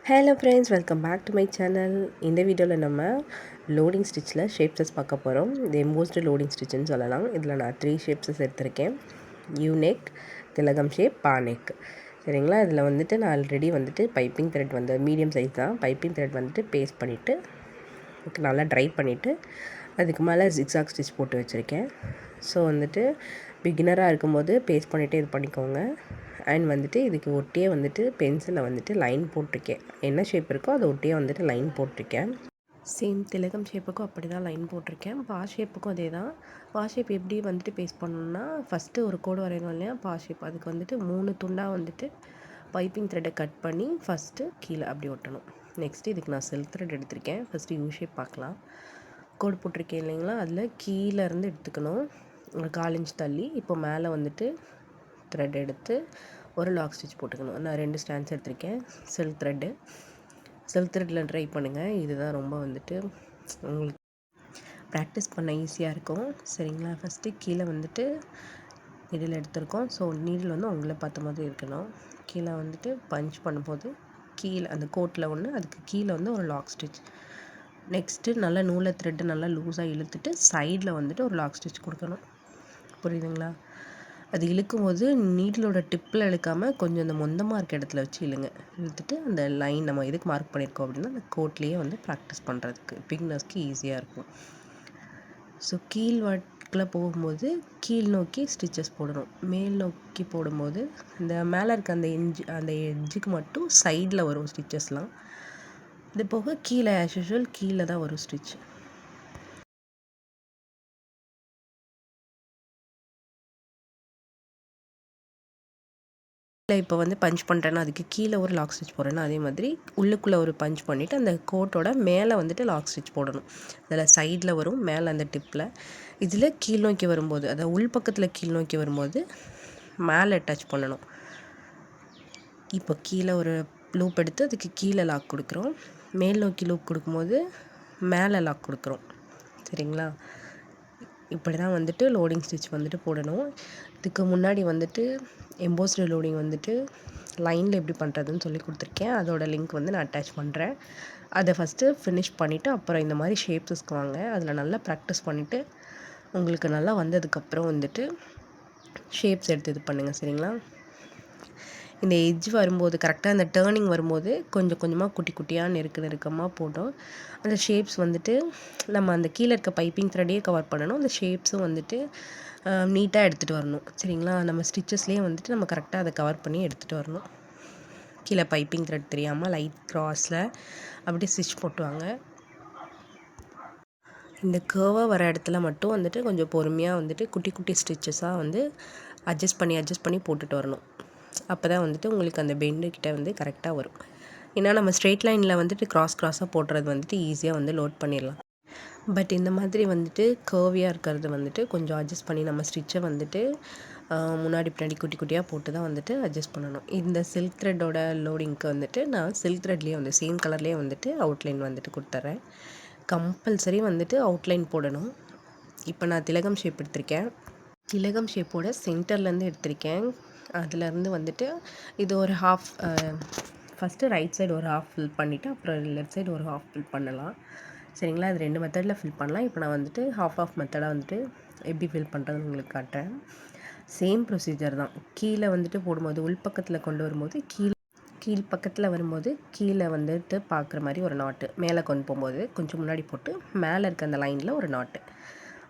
Hello friends, welcome back to my channel. இந்த வீடியோவில் நம்ம லோடிங் ஸ்டிச்சில் ஷேப்ஸஸ் பார்க்க போகிறோம். இது எம்போஸ்டு லோடிங் ஸ்டிச்சுன்னு சொல்லலாம். இதில் நான் 3 ஷேப்ஸஸ் எடுத்திருக்கேன். யூநெக், திலகம் ஷேப், பானெக். சரிங்களா? இதில் வந்துட்டு நான் ஆல்ரெடி வந்துட்டு பைப்பிங் த்ரெட் வந்து மீடியம் சைஸ் தான். பைப்பிங் த்ரெட் வந்துட்டு பேஸ்ட் பண்ணிவிட்டு நல்லா ட்ரை பண்ணிவிட்டு அதுக்கு மேலே ஜிக்ஸாக் ஸ்டிச் போட்டு வச்சுருக்கேன். ஸோ வந்துட்டு பிகினராக இருக்கும்போது பேஸ்ட் பண்ணிவிட்டு இது பண்ணிக்கோங்க. அண்ட் வந்துட்டு இதுக்கு ஒட்டியே வந்துட்டு பென்சிலில் வந்துட்டு லைன் போட்டிருக்கேன். என்ன ஷேப் இருக்கோ அதை ஒட்டியே வந்துட்டு லைன் போட்டிருக்கேன். சேம் திலகம் ஷேப்புக்கும் அப்படி தான் லைன் போட்டிருக்கேன். பா ஷேப்புக்கும் அதே தான். பா ஷேப் எப்படி வந்துட்டு பேஸ்ட் பண்ணணுன்னா, ஃபஸ்ட்டு ஒரு கோடு வரையணும் இல்லையா, பா ஷேப். அதுக்கு வந்துட்டு 3 துண்டாக வந்துட்டு பைப்பிங் த்ரெட்டை கட் பண்ணி ஃபஸ்ட்டு கீழே அப்படி ஒட்டணும். நெக்ஸ்ட்டு இதுக்கு நான் சில்க் த்ரெட் எடுத்திருக்கேன். ஃபஸ்ட்டு யூ ஷேப் பார்க்கலாம். கோடு போட்டிருக்கேன் இல்லைங்களா, அதில் கீழேருந்து எடுத்துக்கணும், ஒரு 4 இன்ச் தள்ளி. இப்போ மேலே வந்துட்டு த்ரெட் எடுத்து ஒரு லாக் ஸ்டிச் போட்டுக்கணும். நான் 2 ஸ்டாண்ட்ஸ் எடுத்திருக்கேன். சில்க் த்ரெட்டில் ட்ரை பண்ணுங்கள். இதுதான் ரொம்ப வந்துட்டு உங்களுக்கு ப்ராக்டிஸ் பண்ண ஈஸியாக இருக்கும். சரிங்களா? ஃபஸ்ட்டு கீழே வந்துட்டு நீடில் எடுத்திருக்கோம். ஸோ நீடில் வந்து உங்களை பார்த்த மாதிரி இருக்கணும். கீழே வந்துட்டு பஞ்ச் பண்ணும்போது கீழே அந்த கோட்டில் ஒன்று, அதுக்கு கீழே வந்து ஒரு லாக் ஸ்டிச். நெக்ஸ்ட்டு நல்லா நூலை த்ரெட்டு நல்லா லூஸாக இழுத்துட்டு சைடில் வந்துட்டு ஒரு லாக் ஸ்டிச் கொடுக்கணும். புரியுதுங்களா? அது இழுக்கும்போது நீடிலோட டிப்பில் இழுக்காமல் கொஞ்சம் அந்த மொந்தமாக இருக்க இடத்துல வச்சு இழுத்துட்டு அந்த லைன் நம்ம எதுக்கு மார்க் பண்ணியிருக்கோம் அப்படின்னா அந்த கோட்லேயே வந்து ப்ராக்டிஸ் பண்ணுறதுக்கு பிகினர்ஸ்க்கு ஈஸியாக இருக்கும். ஸோ கீழ் வாட்டில் போகும்போது கீழ் நோக்கி ஸ்டிச்சஸ் போடணும். மேல் நோக்கி போடும்போது இந்த மேலே இருக்க அந்த எட்ஜுக்கு மட்டும் சைடில் வரும் ஸ்டிச்சஸ்லாம். இது போக கீழே ஆஸ் யூஷுவல் கீழே தான் வரும் ஸ்டிச். இப்போ வந்து பஞ்ச் பண்ணுறேன்னா அதுக்கு கீழே ஒரு லாக் ஸ்டிச் போடுறேன்னா அதே மாதிரி உள்ளுக்குள்ளே ஒரு பஞ்ச் பண்ணிவிட்டு அந்த கோட்டோட மேலே வந்துட்டு லாக் ஸ்டிச் போடணும். அதில் சைடில் வரும், மேலே அந்த டிப்பில். இதில் கீழ் நோக்கி வரும்போது, அதை உள் பக்கத்தில் கீழ் நோக்கி வரும்போது மேலே டச் பண்ணணும். இப்போ கீழே ஒரு லூப் எடுத்து அதுக்கு கீழே லாக் கொடுக்குறோம். மேல் நோக்கி லூப் கொடுக்கும்போது மேலே லாக் கொடுக்குறோம். சரிங்களா? இப்படி தான் வந்துட்டு லோடிங் ஸ்டிச் வந்துட்டு போடணும். இதுக்கு முன்னாடி வந்துட்டு எம்போஸ்டு லோடிங் வந்துட்டு லைனில் எப்படி பண்ணுறதுன்னு சொல்லி கொடுத்துருக்கேன். அதோட லிங்க் வந்து நான் அட்டாச் பண்ணுறேன். அதை ஃபஸ்ட்டு ஃபினிஷ் பண்ணிவிட்டு அப்புறம் இந்த மாதிரி ஷேப்ஸஸ்க்கு வாங்க. அதில் நல்லா ப்ராக்டிஸ் பண்ணிவிட்டு உங்களுக்கு நல்லா வந்ததுக்கப்புறம் வந்துட்டு ஷேப்ஸ் எடுத்து இது பண்ணுங்கள். சரிங்களா? இந்த எட்ஜ் வரும்போது கரெக்டாக இந்த டேர்னிங் வரும்போது கொஞ்சம் கொஞ்சமாக குட்டி குட்டியாக நெருக்கமாக போட்டோம். அந்த ஷேப்ஸ் வந்துட்டு நம்ம அந்த கீழே இருக்க பைப்பிங் த்ரெட்டையே கவர் பண்ணணும். அந்த ஷேப்ஸும் வந்துட்டு நீட்டாக எடுத்துகிட்டு வரணும். சரிங்களா? நம்ம ஸ்டிச்சஸ்லேயே வந்துட்டு நம்ம கரெக்டாக அதை கவர் பண்ணி எடுத்துகிட்டு வரணும். கீழே பைப்பிங் த்ரெட் தெரியாமல் லைட் க்ராஸில் அப்படியே ஸ்டிச் போட்டுவாங்க. இந்த கர்வாக வர இடத்துல மட்டும் வந்துட்டு கொஞ்சம் பொறுமையாக வந்துட்டு குட்டி குட்டி ஸ்டிச்சஸாக வந்து அட்ஜஸ்ட் பண்ணி போட்டுட்டு வரணும். அப்போ தான் வந்துட்டு உங்களுக்கு அந்த பெண்டுக்கிட்ட வந்து கரெக்டாக வரும். ஏன்னா நம்ம ஸ்ட்ரெயிட் லைனில் வந்துட்டு க்ராஸாக போடுறது வந்துட்டு ஈஸியாக வந்து லோட் பண்ணிடலாம். பட் இந்த மாதிரி வந்துட்டு கர்வியாக இருக்கிறது வந்துட்டு கொஞ்சம் அட்ஜஸ்ட் பண்ணி நம்ம ஸ்டிச்சை வந்துட்டு முன்னாடி பின்னாடி குட்டி குட்டியாக போட்டு தான் வந்துட்டு அட்ஜஸ்ட் பண்ணணும். இந்த சில்க் த்ரெட்டோட லோடிங்க்கு வந்துட்டு நான் சில்க் த்ரெட்லேயே வந்து சேம் கலர்லேயே வந்துட்டு அவுட்லைன் வந்துட்டு கொடுத்துட்றேன். கம்பல்சரி வந்துட்டு அவுட்லைன் போடணும். இப்போ நான் திலகம் ஷேப் எடுத்திருக்கேன். திலகம் ஷேப்போட சென்டர்லேருந்து எடுத்திருக்கேன். அதுலேருந்து வந்துட்டு இது ஒரு ஹாஃப், ஃபஸ்ட்டு ரைட் சைடு ஒரு ஹாஃப் ஃபில் பண்ணிவிட்டு அப்புறம் லெஃப்ட் சைடு ஒரு ஹாஃப் ஃபில் பண்ணலாம். சரிங்களா? அது 2 மெத்தடில் ஃபில் பண்ணலாம். இப்போ நான் வந்துட்டு ஹாஃப் மெத்தடாக வந்துட்டு எப்படி ஃபில் பண்ணுறதுன்னு உங்களுக்கு காட்டுறேன். சேம் ப்ரொசீஜர் தான். கீழே வந்துட்டு போடும்போது உள்பக்கத்தில் கொண்டு வரும்போது கீழ் பக்கத்தில் வரும்போது கீழே வந்துட்டு பார்க்குற மாதிரி ஒரு நாட்டு, மேலே கொண்டு போகும்போது கொஞ்சம் முன்னாடி போட்டு மேலே இருக்க அந்த லைனில் ஒரு நாட்டு.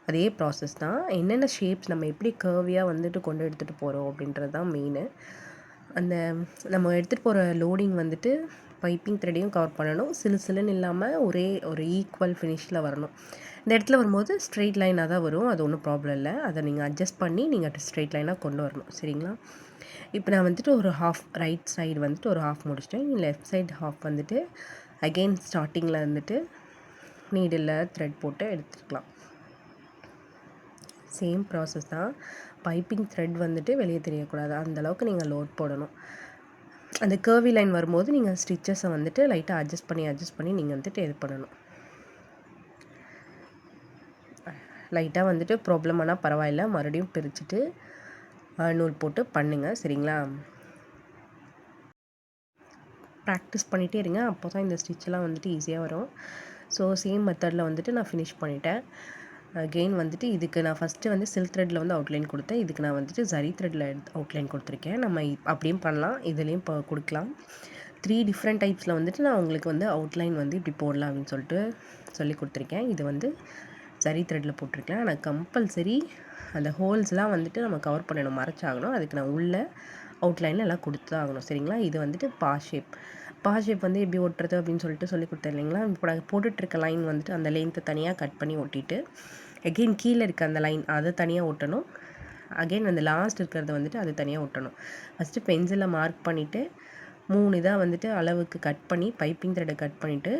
அதே ப்ராசஸ் தான். என்னென்ன ஷேப்ஸ் நம்ம எப்படி கர்வியாக வந்துட்டு கொண்டு எடுத்துகிட்டு போகிறோம் அப்படின்றது தான் மெயினு. அந்த நம்ம எடுத்துகிட்டு போகிற லோடிங் வந்துட்டு பைப்பிங் த்ரெட்டையும் கவர் பண்ணணும். சிலுன்னு இல்லாமல் ஒரே ஒரு ஈக்குவல் ஃபினிஷில் வரணும். இந்த இடத்துல வரும்போது ஸ்ட்ரெயிட் லைனாக தான் வரும். அது ஒன்றும் ப்ராப்ளம் இல்லை. அதை நீங்கள் அட்ஜஸ்ட் பண்ணி நீங்கள் ஸ்ட்ரெயிட் லைனாக கொண்டு வரணும். சரிங்களா? இப்போ நான் வந்துட்டு ஒரு ஹாஃப் ரைட் சைடு வந்துட்டு ஒரு ஹாஃப் முடிச்சிட்டேன். லெஃப்ட் சைடு ஹாஃப் வந்துட்டு அகெயின் ஸ்டார்டிங்கில் வந்துட்டு நீடில் த்ரெட் போட்டு எடுத்துக்கலாம். சேம் ப்ராசஸ் தான். பைப்பிங் த்ரெட் வந்துட்டு வெளியே தெரியக்கூடாது, அந்தளவுக்கு நீங்கள் லோட் போடணும். அந்த கர்வி லைன் வரும்போது நீங்கள் ஸ்டிச்சஸை வந்துட்டு லைட்டாக அட்ஜஸ்ட் பண்ணி நீங்கள் வந்துட்டு இது பண்ணணும். லைட்டாக வந்துட்டு ப்ராப்ளம் ஆனால் பரவாயில்ல, மறுபடியும் பிரிச்சுட்டு நூல் போட்டு பண்ணுங்கள். சரிங்களா? ப்ராக்டிஸ் பண்ணிகிட்டே இருங்க. அப்போ தான் இந்த ஸ்டிச்செலாம் வந்துட்டு ஈஸியாக வரும். ஸோ சேம் மெத்தடில் வந்துட்டு நான் ஃபினிஷ் பண்ணிட்டேன். அகெயின் வந்துட்டு இதுக்கு நான் ஃபஸ்ட்டு வந்து சில்க் த்ரெட்டில் வந்து அவுட்லைன் கொடுத்தேன். இதுக்கு நான் வந்துட்டு ஜரி த்ரெட்டில் அவுட்லைன் கொடுத்துருக்கேன். நம்ம அப்படியும் பண்ணலாம், இதுலேயும் இப்போ கொடுக்கலாம். 3 டிஃப்ரெண்ட் டைப்ஸில் வந்துட்டு நான் உங்களுக்கு வந்து அவுட்லைன் வந்து இப்படி போடலாம் அப்படின்னு சொல்லிட்டு சொல்லி கொடுத்துருக்கேன். இது வந்து ஜரி த்ரெட்டில் போட்டிருக்கேன். ஆனால் கம்பல்சரி அந்த ஹோல்ஸ்லாம் வந்துட்டு நம்ம கவர் பண்ணணும், மறைச்சாகணும். அதுக்கு நான் உள்ள அவுட்லைனில் எல்லாம் கொடுத்து தான் ஆகணும். சரிங்களா? இது வந்துட்டு பா ஷேப் வந்து எப்படி ஒட்டுறது அப்படின்னு சொல்லிட்டு சொல்லி கொடுத்தேன் இல்லைங்களா? இப்போ நான் போட்டுட்ருக்க லைன் வந்துட்டு அந்த லென்த்தை தனியாக கட் பண்ணி ஒட்டிட்டு அகெயின் கீழே இருக்க அந்த லைன் அதை தனியாக ஒட்டணும். அகெயின் அந்த லாஸ்ட் இருக்கிறத வந்துட்டு அது தனியாக ஒட்டணும். ஃபஸ்ட்டு பென்சிலில் மார்க் பண்ணிவிட்டு 3 இதாக வந்துட்டு அளவுக்கு கட் பண்ணி பைப்பிங் த்ரெட்டை கட் பண்ணிவிட்டு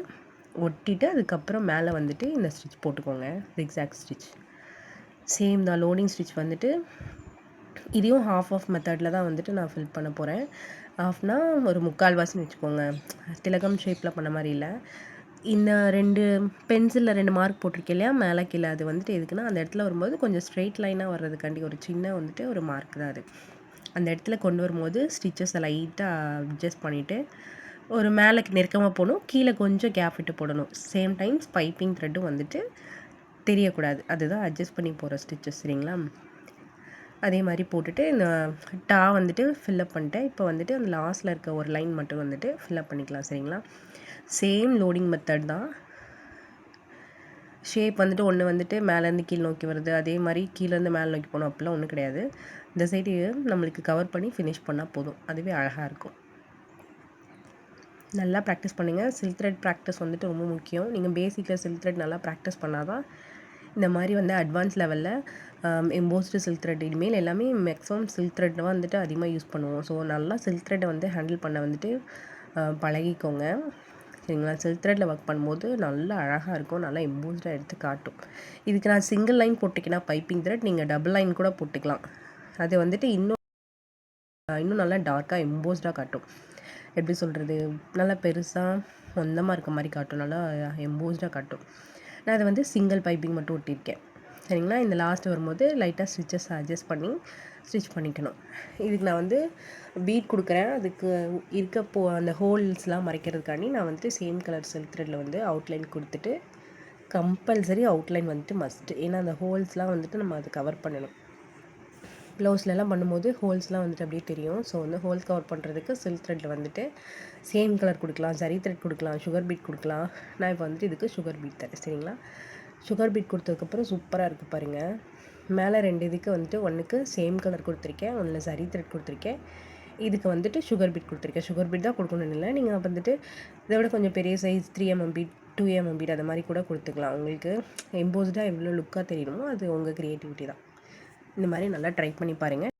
ஒட்டிட்டு அதுக்கப்புறம் மேலே வந்துட்டு இந்த ஸ்டிச் போட்டுக்கோங்க, ஜிக்ஸாக் ஸ்டிச். சேம் தான் லோடிங் ஸ்டிச் வந்துட்டு இதையும் ஆஃப் மெத்தடில் தான் வந்துட்டு நான் ஃபில் பண்ண போகிறேன். ஆஃப்னா ஒரு 3/4 வச்சுக்கோங்க. திலகம் ஷேப்பில் பண்ண மாதிரி இல்லை. இந்த 2 பென்சிலில் 2 மார்க் போட்டிருக்கேன் இல்லையா, மேலே கீழே, அது வந்துட்டு எதுக்குன்னா அந்த இடத்துல வரும்போது கொஞ்சம் ஸ்ட்ரெயிட் லைனாக வர்றதுக்காண்டி ஒரு சின்ன வந்துட்டு ஒரு மார்க் தான் அது. அந்த இடத்துல கொண்டு வரும்போது ஸ்டிச்சஸை லைட்டாக அட்ஜஸ்ட் பண்ணிவிட்டு ஒரு மேலே நெருக்கமாக போகணும், கீழே கொஞ்சம் கேப் விட்டு போடணும். சேம் டைம்ஸ் பைப்பிங் த்ரெட்டும் வந்துட்டு தெரியக்கூடாது. அதுதான் அட்ஜஸ்ட் பண்ணி போகிற ஸ்டிச்சஸ். சரிங்களா? அதே மாதிரி போட்டுட்டு இந்த டா வந்துட்டு ஃபில்லப் பண்ணிட்டேன். இப்போ வந்துட்டு அந்த லாஸ்ட்டில் இருக்க ஒரு லைன் மட்டும் வந்துட்டு ஃபில்லப் பண்ணிக்கலாம். சரிங்களா? சேம் லோடிங் மெத்தட் தான். ஷேப் வந்துட்டு ஒன்று வந்துட்டு மேலேருந்து கீழ் நோக்கி வருது, அதே மாதிரி கீழேருந்து மேலே நோக்கி போகணும் அப்படிலாம் ஒன்றும் கிடையாது. இந்த சைடு நம்மளுக்கு கவர் பண்ணி ஃபினிஷ் பண்ணால் போதும், அதுவே அழகாக இருக்கும். நல்லா ப்ராக்டிஸ் பண்ணுங்கள். சில்க் த்ரெட் ப்ராக்டிஸ் வந்துட்டு ரொம்ப முக்கியம். நீங்கள் பேசிக்கில் சில்க் த்ரெட் நல்லா ப்ராக்டிஸ் பண்ணால் தான் இந்த மாதிரி வந்து அட்வான்ஸ் லெவலில் எம்போஸ்டு சில்க் த்ரெட் இனிமேல் எல்லாமே மேக்ஸிமம் சில்க் த்ரெட் வந்துட்டு அதிகமாக யூஸ் பண்ணுவோம். ஸோ நல்லா சில்க் த்ரெட்டை வந்து ஹேண்டில் பண்ண வந்துட்டு பழகிக்கோங்க. சரிங்களா? சில்க் த்ரெட்டில் ஒர்க் பண்ணும்போது நல்லா அழகாக இருக்கும், நல்லா எம்போஸ்டாக எடுத்து காட்டும். இதுக்கு நான் சிங்கிள் லைன் போட்டிங்கன்னா பைப்பிங் த்ரெட், நீங்கள் டபுள் லைன் கூட போட்டுக்கலாம். அது வந்துட்டு இன்னும் நல்லா டார்க்காக எம்போஸ்டாக காட்டும். எப்படி சொல்கிறது, நல்லா பெருசாக மொந்தமாக இருக்க மாதிரி காட்டும், நல்லா எம்போஸ்டாக காட்டும். நான் அதை வந்து சிங்கிள் பைப்பிங் மட்டும் ஒட்டியிருக்கேன். சரிங்களா? இந்த லாஸ்ட் வரும்போது லைட்டாக ஸ்டிச்சஸ் அட்ஜஸ்ட் பண்ணி ஸ்டிச் பண்ணிக்கணும். இதுக்கு நான் வந்து பீட் கொடுக்குறேன். அதுக்கு இருக்க அந்த ஹோல்ஸ்லாம் மறைக்கிறதுக்காண்டி நான் வந்துட்டு சேம் கலர் சில்க் த்ரெட்டில் வந்து அவுட்லைன் கொடுத்துட்டு கம்பல்சரி அவுட்லைன் வந்துட்டு மஸ்ட்டு. ஏன்னா அந்த ஹோல்ஸ்லாம் வந்துட்டு நம்ம அதை கவர் பண்ணணும். ப்ளவுஸ்லலாம் பண்ணும்போது ஹோல்ஸ்லாம் வந்துட்டு அப்படியே தெரியும். ஸோ வந்து ஹோல்ஸ் கவர் பண்ணுறதுக்கு சில்க் த்ரெட்டில் வந்துட்டு சேம் கலர் கொடுக்கலாம், ஜரி த்ரெட் கொடுக்கலாம், சுகர் பீட் கொடுக்கலாம். நான் இப்போ வந்துட்டு இதுக்கு சுகர் பீட் தரேன். சரிங்களா? சுகர் பீட் கொடுத்ததுக்கப்புறம் சூப்பராக இருக்குது பாருங்கள். மேலே 2 இதுக்கு வந்துட்டு ஒன்றுக்கு சேம் கலர் கொடுத்துருக்கேன், ஒன்றில் ஜரி த்ரெட் கொடுத்துருக்கேன். இதுக்கு வந்துட்டு சுகர் பீட் கொடுத்துருக்கேன். சுகர் பீட் தான் கொடுக்கணும்னு இல்லை, நீங்கள் வந்துட்டு இதை விட கொஞ்சம் பெரிய size 3mm beat, 2mm beat அது மாதிரி கூட கொடுத்துக்கலாம். உங்களுக்கு எம்போஸ்டாக எவ்வளோ லுக்காக தெரியணுமோ அது உங்கள் க்ரியேட்டிவிட்டி தான். இந்த மாதிரி நல்லா ட்ரை பண்ணி பாருங்கள்.